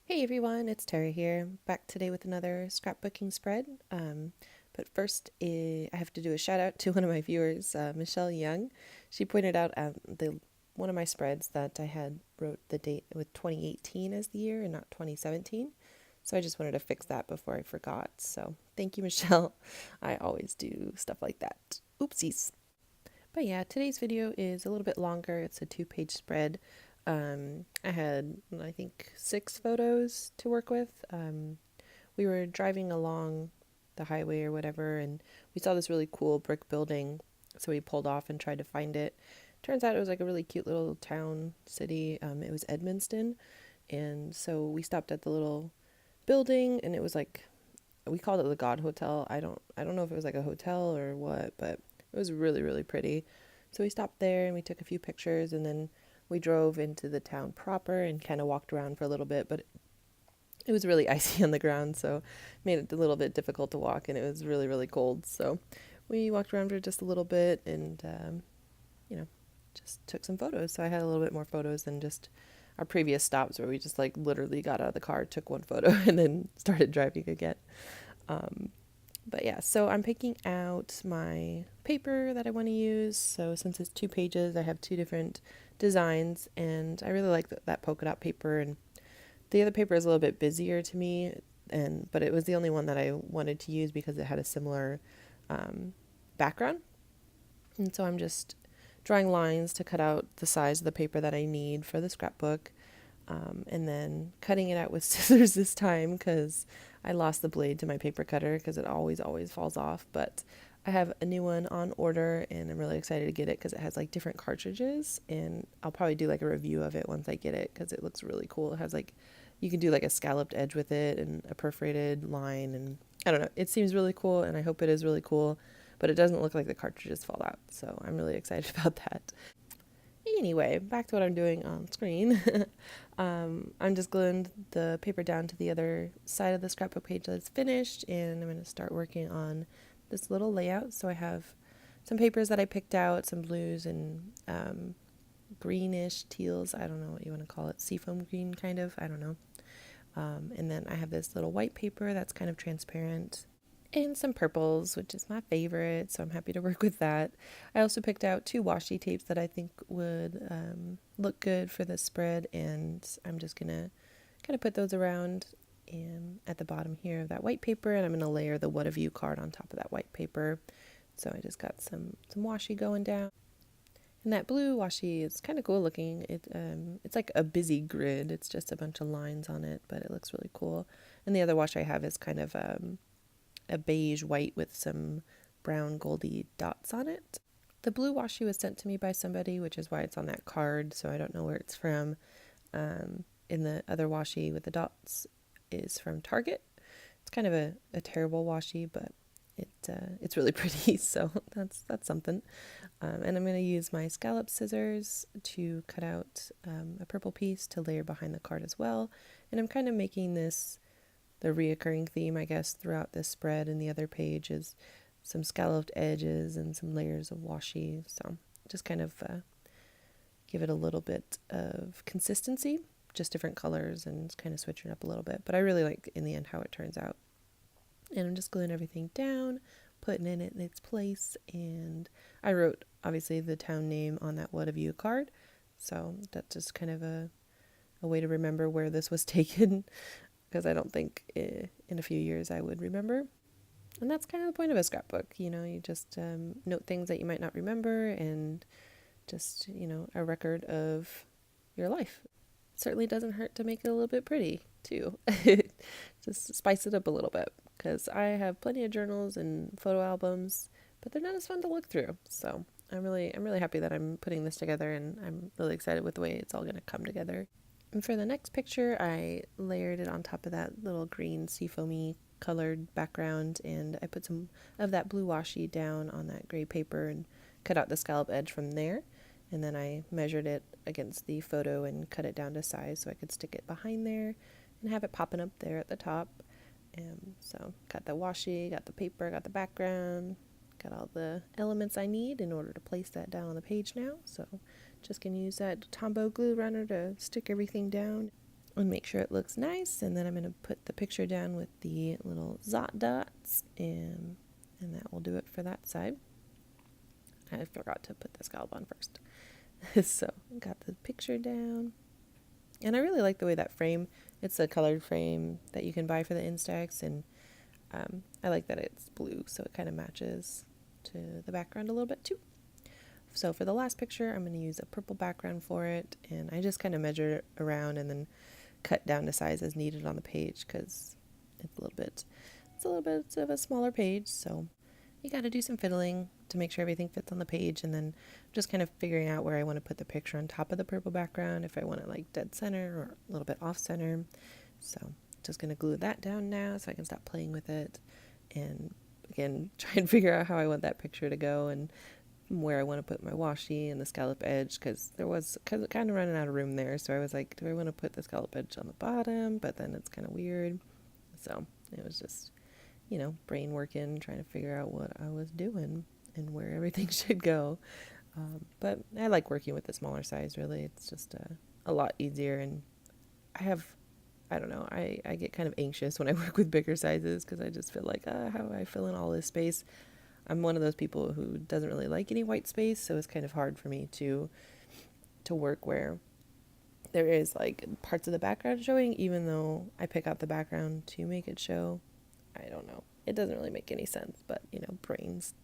Hey everyone, it's Tara here, back today with another scrapbooking spread. But first, I have to do a shout out to one of my viewers, Michelle Young. She pointed out the one of my spreads that I had wrote the date with 2018 as the year and not 2017. So I just wanted to fix that before I forgot. So thank you, Michelle. I always do stuff like that. Oopsies. But yeah, today's video is a little bit longer. It's a two-page spread. I had, I think, 6 photos to work with. We were driving along the highway or whatever, and we saw this really cool brick building, so we pulled off and tried to find it. Turns out it was like a really cute little town, city. It was Edmundston, and so we stopped at the little building, and it was like, we called it the God Hotel. I don't know if it was like a hotel or what, but it was really, really pretty. So we stopped there and we took a few pictures, and then we drove into the town proper and kind of walked around for a little bit, but it was really icy on the ground, so it made it a little bit difficult to walk, and it was really, really cold. So we walked around for just a little bit and, you know, just took some photos. So I had a little bit more photos than just our previous stops where we just like literally got out of the car, took one photo, and then started driving again. Um, but yeah, so I'm picking out my paper that I want to use. So since it's 2 pages, I have 2 different designs, and I really like that polka dot paper. And the other paper is a little bit busier to me, but it was the only one that I wanted to use because it had a similar background. And so I'm just drawing lines to cut out the size of the paper that I need for the scrapbook. And then cutting it out with scissors this time because I lost the blade to my paper cutter because it always falls off. But I have a new one on order, and I'm really excited to get it because it has like different cartridges, and I'll probably do like a review of it once I get it because it looks really cool. It has like, you can do like a scalloped edge with it and a perforated line, and I don't know, it seems really cool, and I hope it is really cool, but it doesn't look like the cartridges fall out, so I'm really excited about that. Anyway, back to what I'm doing on screen. I'm just gluing the paper down to the other side of the scrapbook page that's finished, and I'm going to start working on this little layout. So I have some papers that I picked out, some blues and greenish teals. I don't know what you want to call it. Seafoam green, kind of. I don't know. And then I have this little white paper that's kind of transparent, and some purples, which is my favorite, so I'm happy to work with that. I also picked out 2 washi tapes that I think would look good for this spread, and I'm just gonna kind of put those around and at the bottom here of that white paper, and I'm gonna layer the what have you card on top of that white paper. So I just got some washi going down. And that blue washi is kind of cool looking. It's like a busy grid. It's just a bunch of lines on it, but it looks really cool. And the other washi I have is kind of a beige white with some brown goldy dots on it. The blue washi was sent to me by somebody, which is why it's on that card, so I don't know where it's from. In the other washi with the dots is from Target. It's kind of a terrible washi, but it's really pretty, so that's something. And I'm going to use my scallop scissors to cut out a purple piece to layer behind the card as well. And I'm kind of making this the reoccurring theme, I guess, throughout this spread, and the other page is some scalloped edges and some layers of washi. So just kind of give it a little bit of consistency, just different colors, and kind of switching up a little bit. But I really like, in the end, how it turns out. And I'm just gluing everything down, putting it in its place, and I wrote, obviously, the town name on that what have you card. So that's just kind of a way to remember where this was taken, because I don't think in a few years I would remember. And that's kind of the point of a scrapbook. You know, you just note things that you might not remember, and just, you know, a record of your life. It certainly doesn't hurt to make it a little bit pretty, too. Just spice it up a little bit, because I have plenty of journals and photo albums, but they're not as fun to look through. So I'm really happy that I'm putting this together, and I'm really excited with the way it's all going to come together. And for the next picture, I layered it on top of that little green seafoamy colored background, and I put some of that blue washi down on that gray paper and cut out the scallop edge from there. And then I measured it against the photo and cut it down to size so I could stick it behind there and have it popping up there at the top. So got the washi, got the paper, got the background, got all the elements I need in order to place that down on the page now. So just gonna use that Tombow glue runner to stick everything down. and make sure it looks nice. And then I'm going to put the picture down with the little Zot dots, and that will do it for that side. I forgot to put the scallop on first. So got the picture down. And I really like the way that frame, it's a colored frame that you can buy for the Instax, and I like that it's blue, so it kind of matches to the background a little bit too. So for the last picture, I'm going to use a purple background for it, and I just kind of measured it around and then cut down to size as needed on the page, because it's a little bit of a smaller page, so you got to do some fiddling to make sure everything fits on the page, and then just kind of figuring out where I want to put the picture on top of the purple background, if I want it like dead center or a little bit off center. So just going to glue that down now so I can stop playing with it, and again try and figure out how I want that picture to go and where I want to put my washi and the scallop edge, because kind of running out of room there. So I was like, do I want to put the scallop edge on the bottom? But then it's kind of weird. So it was just, brain working, trying to figure out what I was doing and where everything should go. But I like working with the smaller size, really. It's just a lot easier. And I don't know, I get kind of anxious when I work with bigger sizes, because I just feel like, how do I fill in all this space? I'm one of those people who doesn't really like any white space, so it's kind of hard for me to work where there is like parts of the background showing, even though I pick out the background to make it show. I don't know. It doesn't really make any sense, but brains.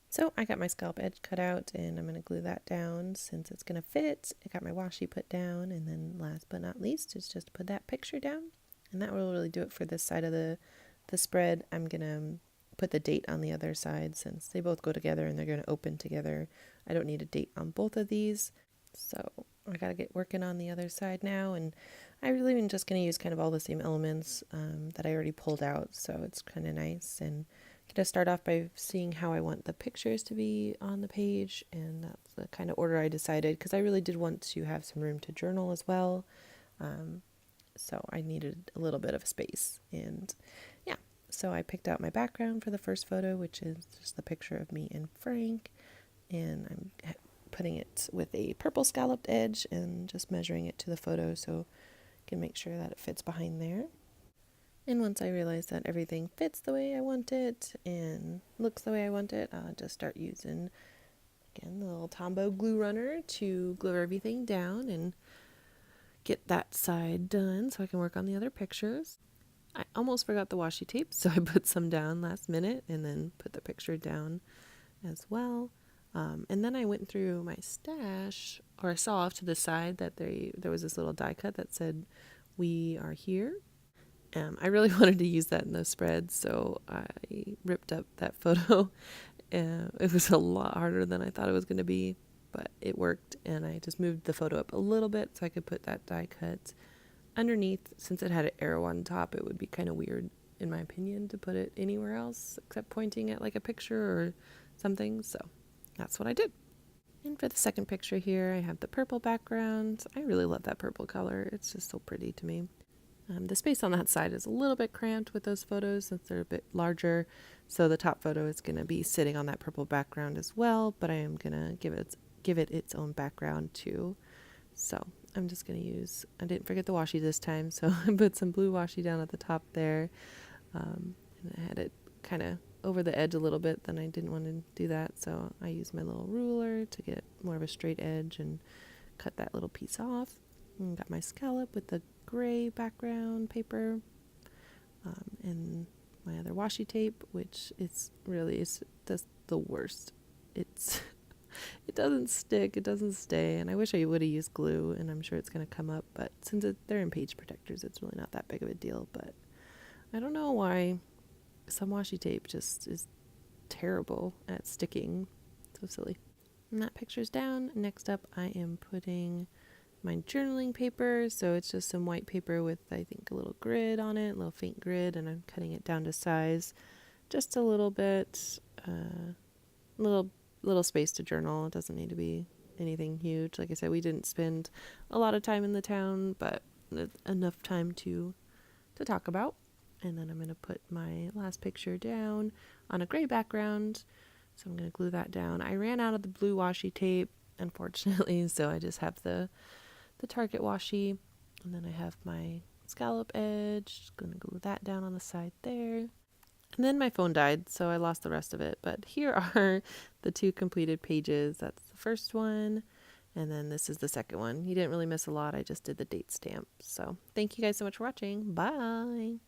So I got my scallop edge cut out, and I'm going to glue that down since it's going to fit. I got my washi put down, and then last but not least is just put that picture down, and that will really do it for this side of the spread. I'm going to put the date on the other side since they both go together and they're going to open together. I don't need a date on both of these, so I got to get working on the other side now. And I really am just going to use kind of all the same elements that I already pulled out, so it's kind of nice. And I'm going to start off by seeing how I want the pictures to be on the page, and that's the kind of order I decided, because I really did want to have some room to journal as well. So I needed a little bit of space, and yeah. So I picked out my background for the first photo, which is just the picture of me and Frank, and I'm putting it with a purple scalloped edge and just measuring it to the photo so I can make sure that it fits behind there. And once I realize that everything fits the way I want it and looks the way I want it, I'll just start using, again, the little Tombow glue runner to glue everything down and get that side done so I can work on the other pictures. I almost forgot the washi tape, so I put some down last minute and then put the picture down as well. And then I went through my stash, or I saw off to the side that there was this little die cut that said, "We are here." I really wanted to use that in those spreads, so I ripped up that photo. It was a lot harder than I thought it was going to be, but it worked, and I just moved the photo up a little bit so I could put that die cut underneath. Since it had an arrow on top, it would be kind of weird, in my opinion, to put it anywhere else except pointing at like a picture or something, so that's what I did. And for the second picture here, I have the purple background. I really love that purple color. It's just so pretty to me. The space on that side is a little bit cramped with those photos since they're a bit larger, so the top photo is going to be sitting on that purple background as well, but I am going to give it its own background too. So I'm just going to use, I didn't forget the washi this time, so I put some blue washi down at the top there, and I had it kind of over the edge a little bit, then I didn't want to do that, so I used my little ruler to get more of a straight edge and cut that little piece off. And got my scallop with the gray background paper, and my other washi tape, which is really just the worst. It doesn't stick, it doesn't stay, and I wish I would have used glue, and I'm sure it's going to come up, but since they're in page protectors, it's really not that big of a deal. But I don't know why some washi tape just is terrible at sticking. So silly. And that picture's down. Next up, I am putting my journaling paper, so it's just some white paper with, I think, a little grid on it, a little faint grid, and I'm cutting it down to size just a little bit, little space to journal. It doesn't need to be anything huge. Like I said, we didn't spend a lot of time in the town, but enough time to talk about. And then I'm going to put my last picture down on a gray background, so I'm going to glue that down. I ran out of the blue washi tape, unfortunately, so I just have the Target washi, And then I have my scallop edge. Just gonna glue that down on the side there. And then my phone died, so I lost the rest of it. But here are the 2 completed pages. That's the first one, and then this is the second one. You didn't really miss a lot. I just did the date stamp. So thank you guys so much for watching. Bye!